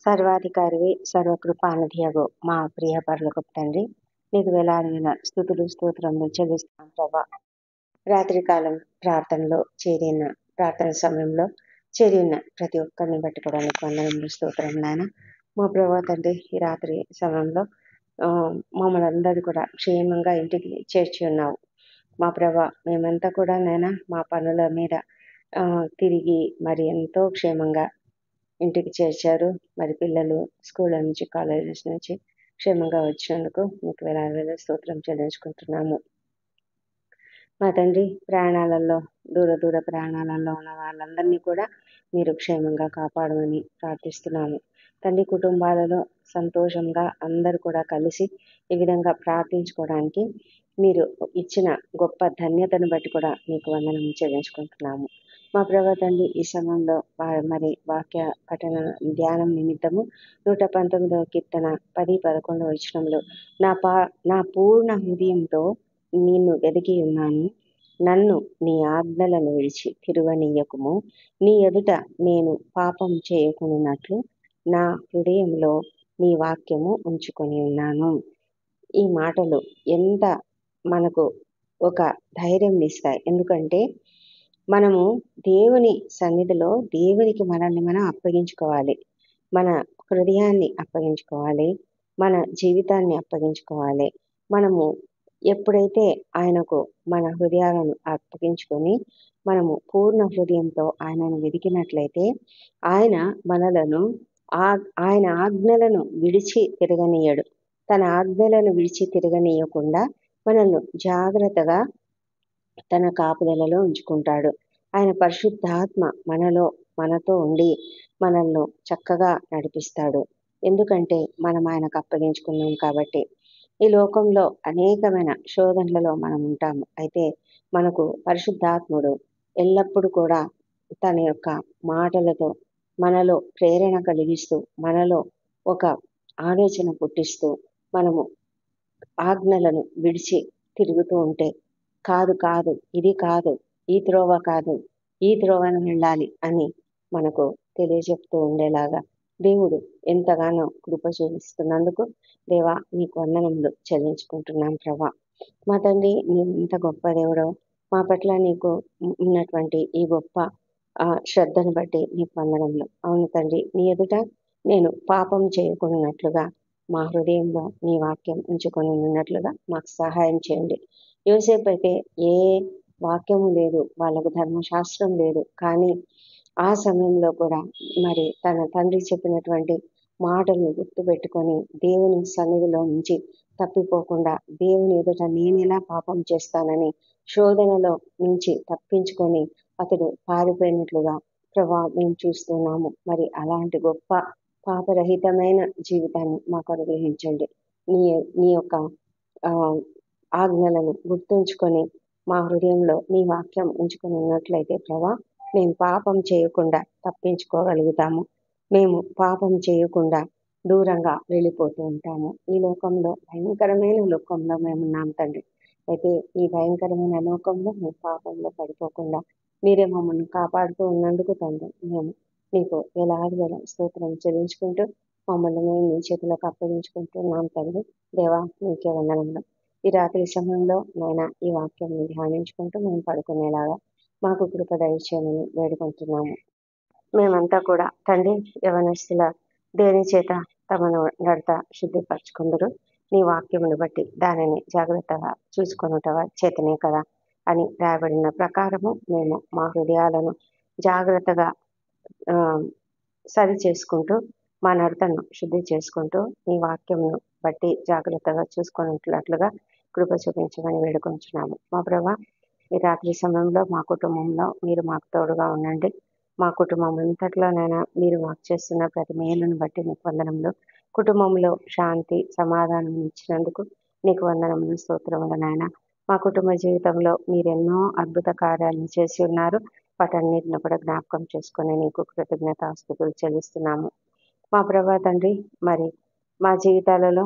సర్వాధికారివి సర్వకృపానిధియగు మా ప్రియ పరలోకపు తండ్రి, నీకు వేలాది వేల స్తుతులు స్తోత్రములు చెల్లిస్తున్నాం ప్రభా. రాత్రికాలం ప్రార్థన సమయంలో చేరి ఉన్న ప్రతి ఒక్కరిని బట్టి కూడా నీకు వందనములు స్తోత్రం నాయన. మా ప్రభా తండ్రి, ఈ రాత్రి సమయంలో మమ్మల్ని అందరూ కూడా క్షేమంగా ఇంటికి చేర్చి ఉన్నావు మా ప్రభా. మేమంతా కూడా నాయన మా పనుల మీద తిరిగి మరి ఎంతో క్షేమంగా ఇంటికి చేర్చారు. మరి పిల్లలు స్కూల్ నుంచి కాలేజెస్ నుంచి క్షేమంగా వచ్చినందుకు మీకు వేలాది వేల స్తోత్రం చెల్లించుకుంటున్నాము మా తండ్రి. ప్రయాణాలలో దూర ప్రయాణాలలో ఉన్న వాళ్ళందరినీ కూడా మీరు క్షేమంగా కాపాడమని ప్రార్థిస్తున్నాము తండ్రి. కుటుంబాలలో సంతోషంగా అందరూ కూడా కలిసి ఈ విధంగా ప్రార్థించుకోవడానికి మీరు ఇచ్చిన గొప్ప ధన్యతను బట్టి కూడా మీకు వందనం చెల్లించుకుంటున్నాము మా ప్రభా తండ్రి. ఈ సమయంలో మరి వాక్య పఠన ధ్యానం నిమిత్తము 119వ కీర్తన 10-11 వచనంలో నా పూర్ణ హృదయంతో నిన్ను వెదికి ఉన్నాను, నన్ను నీ ఆజ్ఞలను విడిచి తిరుగనీయకుము, నీ ఎదుట నేను పాపం చేయకున్నట్లు నా హృదయంలో నీ వాక్యము ఉంచుకొని ఉన్నాను. ఈ మాటలు ఎంత మనకు ఒక ధైర్యం ఇస్తాయి. ఎందుకంటే మనము దేవుని సన్నిధిలో దేవునికి మనల్ని మనం అప్పగించుకోవాలి, మన హృదయాన్ని అప్పగించుకోవాలి, మన జీవితాన్ని అప్పగించుకోవాలి. మనము ఎప్పుడైతే ఆయనకు మన హృదయాలను అప్పగించుకొని మనము పూర్ణ హృదయంతో ఆయనను వెతికినట్లయితే ఆయన మనలను ఆయన ఆజ్ఞలను విడిచి తిరగనీయడు. తన ఆజ్ఞలను విడిచి తిరగనీయకుండా మనల్ని జాగ్రత్తగా తన కాపుదలలో ఉంచుకుంటాడు. ఆయన పరిశుద్ధాత్మ మనతో ఉండి మనల్ని చక్కగా నడిపిస్తాడు. ఎందుకంటే మనం ఆయనకు అప్పగించుకున్నాం కాబట్టి. ఈ లోకంలో అనేకమైన శోధనలలో మనం ఉంటాము. అయితే మనకు పరిశుద్ధాత్ముడు ఎల్లప్పుడూ కూడా తన యొక్క మాటలతో మనలో ప్రేరణ కలిగిస్తూ, మనలో ఒక ఆలోచన పుట్టిస్తూ, మనము ఆజ్ఞలను విడిచి తిరుగుతూ ఉంటే కాదు ఇది కాదు, ఈ త్రోవ కాదు, ఈ త్రోవను వెళ్ళాలి అని మనకు తెలియజెప్తూ ఉండేలాగా దేవుడు ఎంతగానో కృప చూపిస్తున్నందుకు దేవా నీకు వందనములు చెల్లించుకుంటున్నాం ప్రభా. మా తండ్రి, నీవు ఇంత గొప్ప దేవుడో, మా పట్ల నీకు ఉన్నటువంటి ఈ గొప్ప శ్రద్ధను బట్టి నీకు వందనములు. అవును తండ్రి, నీ ఎదుట నేను పాపం చేయకున్నట్లుగా మా హృదయంలో నీ వాక్యం ఉంచుకొని ఉన్నట్లుగా మాకు సహాయం చేయండి. యోసేపు అయితే ఏ వాక్యము లేదు, వాళ్ళకు ధర్మశాస్త్రం లేదు, కానీ ఆ సమయంలో కూడా మరి తన తండ్రి చెప్పినటువంటి మాటలను గుర్తుపెట్టుకొని దేవుని సన్నిధిలో నుంచి తప్పిపోకుండా దేవుని ఎదుట నేను ఎలా పాపం చేస్తానని శోధనలో నుంచి తప్పించుకొని అతడు పారిపోయినట్లుగా ప్రభా మేము చూస్తున్నాము. మరి అలాంటి గొప్ప పాపరహితమైన జీవితాన్ని మాకు అనుగ్రహించండి. నీ యొక్క ఆజ్ఞలను గుర్తుంచుకొని మా హృదయంలో నీ వాక్యం ఉంచుకొని ఉన్నట్లయితే ప్రభా మేము పాపం చేయకుండా తప్పించుకోగలుగుతాము. మేము పాపం చేయకుండా దూరంగా వెళ్ళిపోతూ ఉంటాము. ఈ లోకంలో భయంకరమైన లోకంలో మేము ఉన్నాం తండ్రి. అయితే ఈ భయంకరమైన లోకంలో మేము పాపంలో పడిపోకుండా మీరే మమ్మల్ని కాపాడుతూ ఉన్నందుకు తండ్రి మేము నీకు వేలాది వేల స్తోత్రం చెల్లించుకుంటూ మమ్మల్ని మేము నీ చేతులకు అప్పగించుకుంటున్నాం తండ్రి. దేవా నీకే వందనములు. ఈ రాత్రి సమయంలో నాయన ఈ వాక్యం ధ్యానించుకుంటూ మేము పడుకునేలాగా మాకు కృప దయచేయమని వేడుకుంటున్నాము. మేమంతా కూడా తండ్రి యవనస్తుల దేని చేత తమను నడత శుద్ధిపరచుకుందరు, నీ వాక్యమును బట్టి దానిని జాగ్రత్తగా చూసుకొనుట చేతనే కదా అని రాయబడిన ప్రకారము మేము మా హృదయాలను జాగ్రత్తగా సరి చేసుకుంటూ మా నడతను శుద్ధి చేసుకుంటూ నీ వాక్యమును బట్టి జాగ్రత్తగా చూసుకున్నట్లుగా కృప చూపించమని వేడుకొంచున్నాము. మా ప్రభా ఈ రాత్రి సమయంలో మా కుటుంబంలో మీరు మాకు తోడుగా ఉండండి. మా కుటుంబం అంతట్లోనైనా మీరు మాకు చేస్తున్న ప్రతి మేలును బట్టి నీకు వందనములు. కుటుంబంలో శాంతి సమాధానం ఇచ్చినందుకు నీకు వందనములు స్తోత్రములు నాయన. మా కుటుంబ జీవితంలో మీరు ఎన్నో అద్భుత కార్యాలను చేసి ఉన్నారు. వాటన్నిటిని కూడా జ్ఞాపకం చేసుకుని నీకు కృతజ్ఞతాస్తుతులు చెల్లిస్తున్నాము. మా ప్రభా తండ్రి, మరి మా జీవితాలలో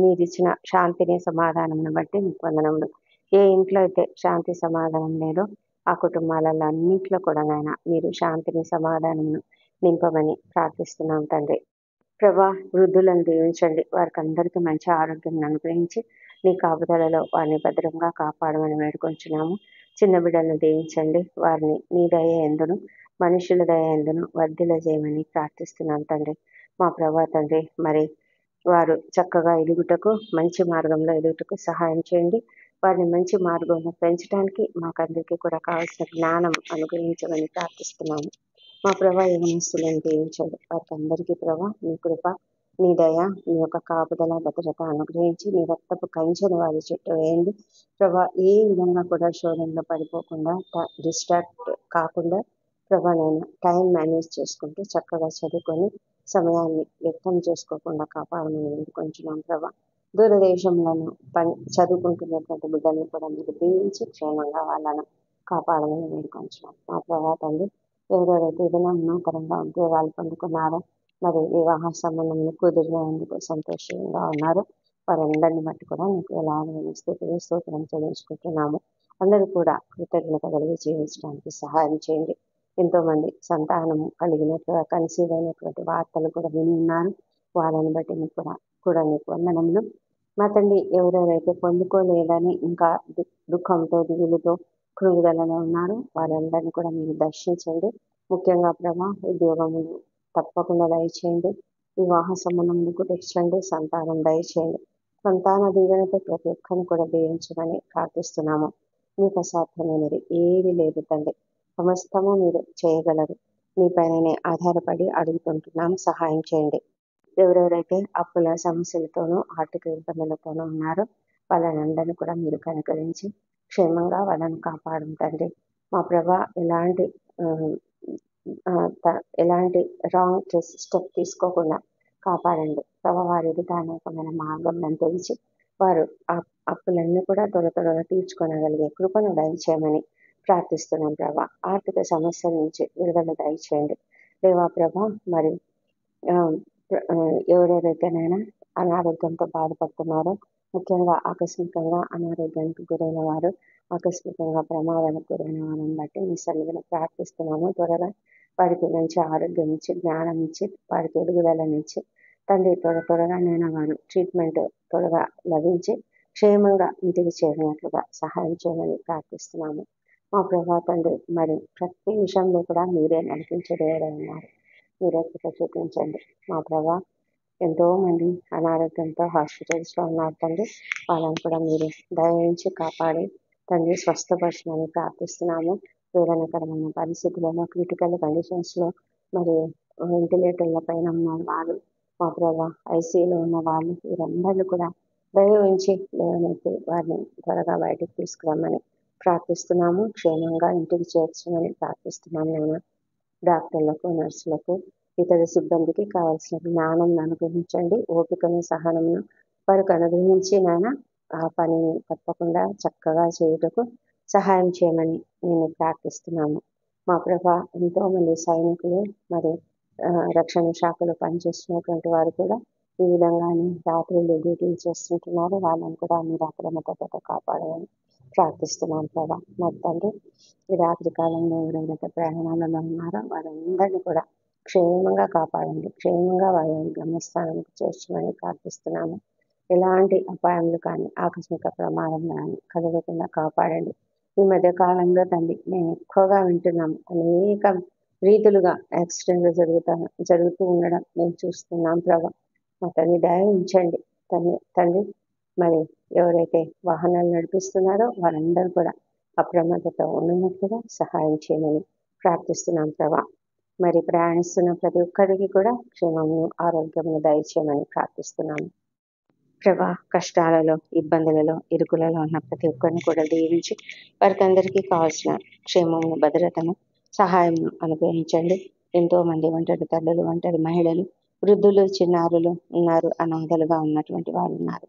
మీరు ఇచ్చిన శాంతిని సమాధానం బట్టి నీకు వందనములు. ఏ ఇంట్లో అయితే శాంతి సమాధానం లేదో ఆ కుటుంబాలలో అన్నింటిలో కూడా నాయన మీరు శాంతిని సమాధానం నింపమని ప్రార్థిస్తున్నాం తండ్రి. ప్రభా వృద్ధులను దీవించండి. వారికి అందరికీ మంచి ఆరోగ్యం అనుగ్రహించి నీ కాపుదలలో వారిని భద్రంగా కాపాడమని వేడుకొంచున్నాము. చిన్న బిడ్డలను దీవించండి. వారిని నీ దయ ఎందును మనుషుల దయ ఎందును వర్ధిల చేయమని ప్రార్థిస్తున్నాం తండ్రి. మా ప్రభా తండ్రి, మరి వారు చక్కగా ఎదుగుటకు మంచి మార్గంలో ఎదుగుటకు సహాయం చేయండి. వారిని మంచి మార్గంలో పెంచడానికి మాకందరికీ కూడా కావాల్సిన జ్ఞానం అనుగ్రహించమని ప్రార్థిస్తున్నాము. మా ప్రభా యవనస్తులను దీవించండి. వారికి అందరికీ ప్రభా నీ కృప, నీ దయ, నీ యొక్క కాపుదల భద్రత అనుగ్రహించి నీ రక్తపు కంచెను వారి చుట్టూ వేయండి. ప్రభా ఏ విధంగా కూడా శోధనలో పడిపోకుండా డిస్ట్రాక్ట్ కాకుండా ప్రభా నేను టైం మేనేజ్ చేసుకుంటూ చక్కగా చదువుకొని సమయాన్ని వ్యక్తం చేసుకోకుండా కాపాడమని వేడుకొంచున్నాం ప్రభా. దూరదేశంలోను చదువుకుంటున్నటువంటి బిడ్డలను కూడా మీరు దీవించి క్షేమంగా వాళ్ళను కాపాడమని వేడుకొంచున్నాం. మా ప్రభా తండ్రి, ఎవరెవరైతే ఏదైనా నూతనంగా ఉద్యోగాలు పొందుకున్నారో, మరి వివాహ సంబంధంలో కుదిరినందుకు సంతోషంగా ఉన్నారు, వారందరిని బట్టి కూడా మీకు ఎలాగైనా స్తోత్రం చెల్లించుకుంటున్నాము. అందరూ కూడా కృతజ్ఞత కలిగి జీవించడానికి సహాయం చేయండి. ఎంతో మంది సంతానము కలిగినట్లుగా కన్సీవ్ అయినటువంటి వార్తలు కూడా విని ఉన్నారు. వాళ్ళని బట్టి మీకు కూడా నీకు వందనములు. మా తండ్రి, ఎవరెవరైతే పొందుకోలేదని ఇంకా దుఃఖంతో దిగులుతో కృంగుదలలో ఉన్నారు, వారందరినీ కూడా మీరు దర్శించండి. ముఖ్యంగా ప్రభా ఉద్యోగములు తప్పకుండా దయచేయండి. వివాహ సంబంధములకు తెచ్చండి. సంతానం దయచేయండి. సంతాన దీవెనతో ప్రతి ఒక్కరిని కూడా దీవించమని ప్రార్థిస్తున్నాము. మీకు అసాధ్యమైనది ఏది లేదు తండ్రి. సమస్తము మీరు చేయగలరు. మీ పైననే ఆధారపడి అడుగుతుంటున్నాం, సహాయం చేయండి. ఎవరెవరైతే అప్పుల సమస్యలతోనూ ఆర్థిక ఇబ్బందులతోనూ ఉన్నారో వాళ్ళనందరినీ కూడా మీరు కనుకరించి క్షేమంగా వాళ్ళని కాపాడుతండి. మా ప్రభా ఎలాంటి రాంగ్ స్టెప్ తీసుకోకుండా కాపాడండి. ప్రభా వారి విధానకమైన మార్గంలో తెలిసి వారు ఆ అప్పులన్నీ కూడా త్వరగా తీర్చుకోగలిగే కృపను దయచేయమని ప్రార్థిస్తున్నాం ప్రభా. ఆర్థిక సమస్యల నుంచి విడుదల దయచేయండి దేవా ప్రభా. మరి ఎవరెవరైతేనైనా అనారోగ్యంతో బాధపడుతున్నారో, ముఖ్యంగా ఆకస్మికంగా అనారోగ్యానికి గురైన వారు, ఆకస్మికంగా ప్రమాదానికి గురైన వారిని బట్టి మీ సన్నిధిని ప్రార్థిస్తున్నాము. త్వరగా వారికి మంచి ఆరోగ్యం ఇచ్చి, జ్ఞానం ఇచ్చి, వారికి ఎదుగుదలనిచ్చి తండ్రి త్వరగా నేను వారు ట్రీట్మెంట్ త్వరగా లభించి క్షేమంగా ఇంటికి చేరినట్లుగా సహాయం చేయమని ప్రార్థిస్తున్నాము. మా ప్రభా తండ్రి, మరి ప్రతి విషయంలో కూడా మీరే నడిపించడేయన్నారు. మీరే కృప చూపించండి. మా ప్రభా ఎంతో మంది అనారోగ్యంతో హాస్పిటల్స్లో ఉన్నారు తండ్రి. వాళ్ళని కూడా మీరు దయించి కాపాడి తండ్రి స్వస్థపరచమని ప్రార్థిస్తున్నాము. వేదనకరమైన పరిస్థితులలో, క్రిటికల్ కండిషన్స్లో, మరి వెంటిలేటర్ల పైన ఉన్న వాళ్ళు, మా ప్రభా ఐసీయూలో ఉన్న వాళ్ళు, వీరందరూ కూడా దయవించి లేవనైతే వారిని త్వరగా బయటకు తీసుకురమ్మని ప్రార్థిస్తున్నాము. క్షేమంగా ఇంటికి చేర్చమని ప్రార్థిస్తున్నాము. నేను డాక్టర్లకు, నర్సులకు, ఇతర సిబ్బందికి కావాల్సిన జ్ఞానం అనుగ్రహించండి. ఓపికను, సహనమును వారికి అనుగ్రహించి నాయన ఆ పనిని తప్పకుండా చక్కగా చేయుటకు సహాయం చేయమని నేను ప్రార్థిస్తున్నాము. మా ప్రభా ఎంతో మంది సైనికులు, మరి రక్షణ శాఖలో పనిచేస్తున్నటువంటి వారు కూడా ఈ విధంగానే రాత్రులు డ్యూటీలు చేస్తుంటున్నారు. వాళ్ళని కూడా మీరు అప్రమత్తతో కాపాడాలని ప్రార్థిస్తున్నాం ప్రభా. మరి తండ్రి, ఈ రాత్రి కాలంలో ఎవరైతే ప్రయాణాలలో ఉన్నారో వారందరినీ కూడా క్షేమంగా కాపాడండి. క్షేమంగా వారి గమ్యస్థానానికి చేర్చమని ప్రార్థిస్తున్నాము. ఎలాంటి అపాయములు కానీ, ఆకస్మిక ప్రమాదం కానీ కలగకుండా కాపాడండి. ఈ మధ్య కాలంలో తండ్రి నేను ఎక్కువగా వింటున్నాము, అనేక రీతులుగా యాక్సిడెంట్లు జరుగుతూ ఉండడం మేము చూస్తున్నాం ప్రభా. మా తండ్రి దయ ఉంచండి తండ్రి. మరి ఎవరైతే వాహనాలు నడిపిస్తున్నారో వారందరూ కూడా అప్రమత్తతో ఉన్నట్లుగా సహాయం చేయమని ప్రార్థిస్తున్నాం ప్రభా. మరి ప్రయాణిస్తున్న ప్రతి ఒక్కరికి కూడా క్షేమమును, ఆరోగ్యమును దయచేయమని ప్రార్థిస్తున్నాము ప్రభా. కష్టాలలో, ఇబ్బందులలో, ఇరుకులలో ఉన్న ప్రతి ఒక్కరిని కూడా దీవించి వారికి అందరికీ కావాల్సిన క్షేమమును, భద్రతను, సహాయమును అనుగ్రహించండి. ఎంతో మంది ఒంటరి తల్లులు, ఒంటరి మహిళలు, వృద్ధులు, చిన్నారులు ఉన్నారు. అనాథలుగా ఉన్నటువంటి వారు ఉన్నారు.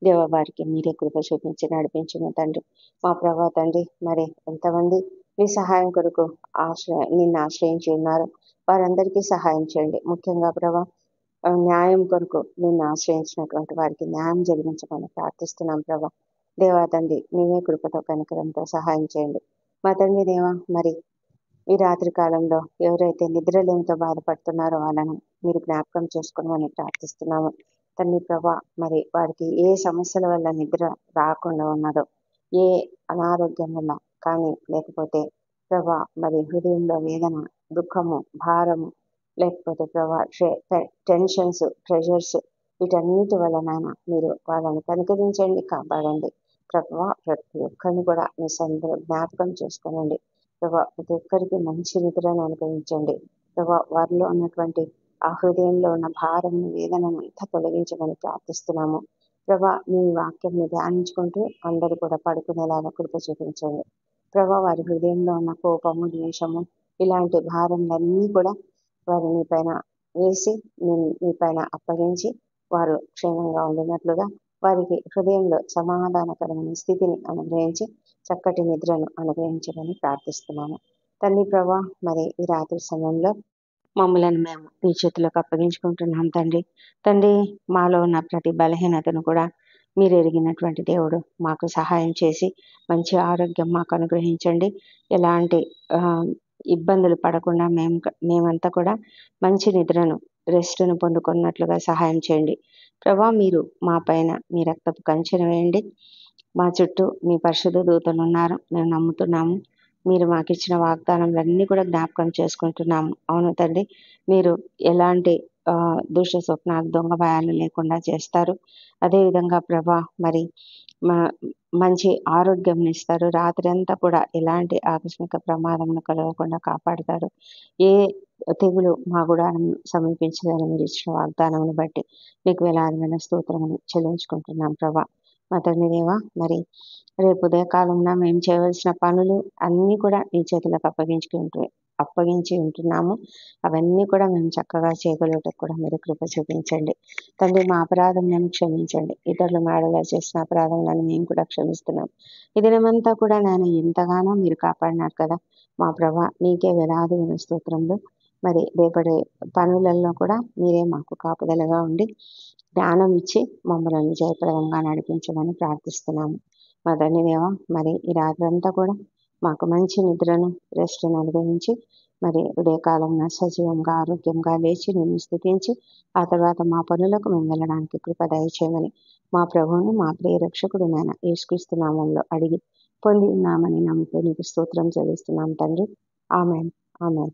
దేవ వారికి మీరే కృప చూపించి నడిపించిన తండ్రి. మా ప్రభా తండ్రి, మరి ఎంతమంది మీ సహాయం కొరకు నిన్ను ఆశ్రయించి ఉన్నారు, వారందరికీ సహాయం చేయండి. ముఖ్యంగా ప్రభా న్యాయం కొరకు నిన్ను ఆశ్రయించినటువంటి వారికి న్యాయం జరిగించమని ప్రార్థిస్తున్నాం ప్రభా. దేవా తండ్రి, నీవే కృపతో కనికరంతో సహాయం చేయండి. మా తండ్రి దేవా, మరి ఈ రాత్రి కాలంలో ఎవరైతే నిద్రలేమితో బాధపడుతున్నారో వాళ్ళను మీరు జ్ఞాపకం చేసుకోమని ప్రార్థిస్తున్నాము. తండ్రి ప్రభా, మరి వారికి ఏ సమస్యల వల్ల నిద్ర రాకుండా ఉన్నదో, ఏ అనారోగ్యం వల్ల కానీ, లేకపోతే ప్రభా మరి హృదయంలో వేదన, దుఃఖము, భారము, లేకపోతే ప్రభా టెన్షన్స్, ప్రెషర్స్, వీటన్నిటి వల్ల నాయన మీరు వాళ్ళని కనికరించండి, కాపాడండి. ప్రభా ప్రతి ఒక్కరిని కూడా మీ సందరూ జ్ఞాపకం చేసుకోనండి. ప్రభా ప్రతి ఒక్కరికి మంచి నిద్రను అనుగ్రహించండి. ప్రభా వారిలో ఉన్నటువంటి ఆ హృదయంలో ఉన్న భారం, వేదనను అంతా తొలగించమని ప్రార్థిస్తున్నాము. ప్రభా మీ వాక్యాన్ని ధ్యానించుకుంటూ అందరూ కూడా పడుకునేలాగా కృప చూపించండి. ప్రభా వారి హృదయంలో ఉన్న కోపము, ద్వేషము, ఇలాంటి భారములన్నీ కూడా వారు మీ పైన వేసి మీ పైన అప్పగించి వారు క్షేమంగా ఉండినట్లుగా వారికి హృదయంలో సమాధానకరమైన స్థితిని అనుగ్రహించి చక్కటి నిద్రను అనుగ్రహించమని ప్రార్థిస్తున్నాము. తండ్రి ప్రభా, మరి ఈ రాత్రి సమయంలో మమ్మలను మేము మీ చేతులకు అప్పగించుకుంటున్నాం తండ్రి. తండ్రి, మాలో ఉన్న ప్రతి బలహీనతను కూడా మీరు ఎరిగినటువంటి దేవుడు, మాకు సహాయం చేసి మంచి ఆరోగ్యం మాకు అనుగ్రహించండి. ఎలాంటి ఇబ్బందులు పడకుండా మేమంతా కూడా మంచి నిద్రను, రెస్ట్ను పొందుకున్నట్లుగా సహాయం చేయండి. ప్రభా, మీరు మా పైన మీ రక్తపు కంచెను వేయండి. మా చుట్టూ మీ పరిశుద్ధ దూతలు ఉన్నారు, మేము నమ్ముతున్నాము. మీరు మాకు ఇచ్చిన వాగ్దానములన్నీ కూడా జ్ఞాపకం చేసుకుంటున్నాము. అవును తండ్రి, మీరు ఎలాంటి దుష్ట స్వప్నాలు, దొంగ భయాలు లేకుండా చేస్తారు. అదేవిధంగా ప్రభా, మరి మంచి ఆరోగ్యం ఇస్తారు. రాత్రి అంతా కూడా ఎలాంటి ఆకస్మిక ప్రమాదములు కలగకుండా కాపాడుతారు. ఏ తెగులు మా గుడారం సమీపించదని మీరు ఇచ్చిన వాగ్దానమును బట్టి మీకు వేలాదిమైన స్తోత్రములు చెల్లించుకుంటున్నాం ప్రభా. మా తండ్రి దేవా, మరి రేపు ఉదయకాలంలో మేము చేయవలసిన పనులు అన్నీ కూడా మీ చేతులకు అప్పగించి ఉంటున్నాము. అవన్నీ కూడా మేము చక్కగా చేయగలుగుటకు కూడా మీరు కృప చూపించండి. తండ్రి, మా అపరాధములను క్షమించండి. ఇతరుల మేడలో చేసిన అపరాధములను మేము కూడా క్షమిస్తున్నాం. ఈ దినమంతా కూడా నేను ఎంతగానో మీరు కాపాడినారు కదా మా ప్రభా, నీకే వేలాదిమైన స్తోత్రములు. మరి రేపటి పనులలో కూడా మీరే మాకు కాపుదలగా ఉండి జ్ఞానం ఇచ్చి మమ్మల్ని జయప్రదంగా నడిపించమని ప్రార్థిస్తున్నాము. మా తండ్రి దేవ, మరి ఈ రాత్రి అంతా కూడా మాకు మంచి నిద్రను, రెస్ట్ను అనుగ్రహించి మరి ఉదయకాలంలో సజీవంగా, ఆరోగ్యంగా లేచి నిన్ను స్తుతించి ఆ తర్వాత మా పనులకు మేము వెళ్ళడానికి కృప దయచేయమని మా ప్రభువును, మా ప్రియ రక్షకుడు నాయన యేసుక్రీస్తు నామంలో అడిగి పొంది ఉన్నామని నమ్ముతూ నీకు స్తోత్రం చెల్లిస్తున్నాం తండ్రి. Amen, amen.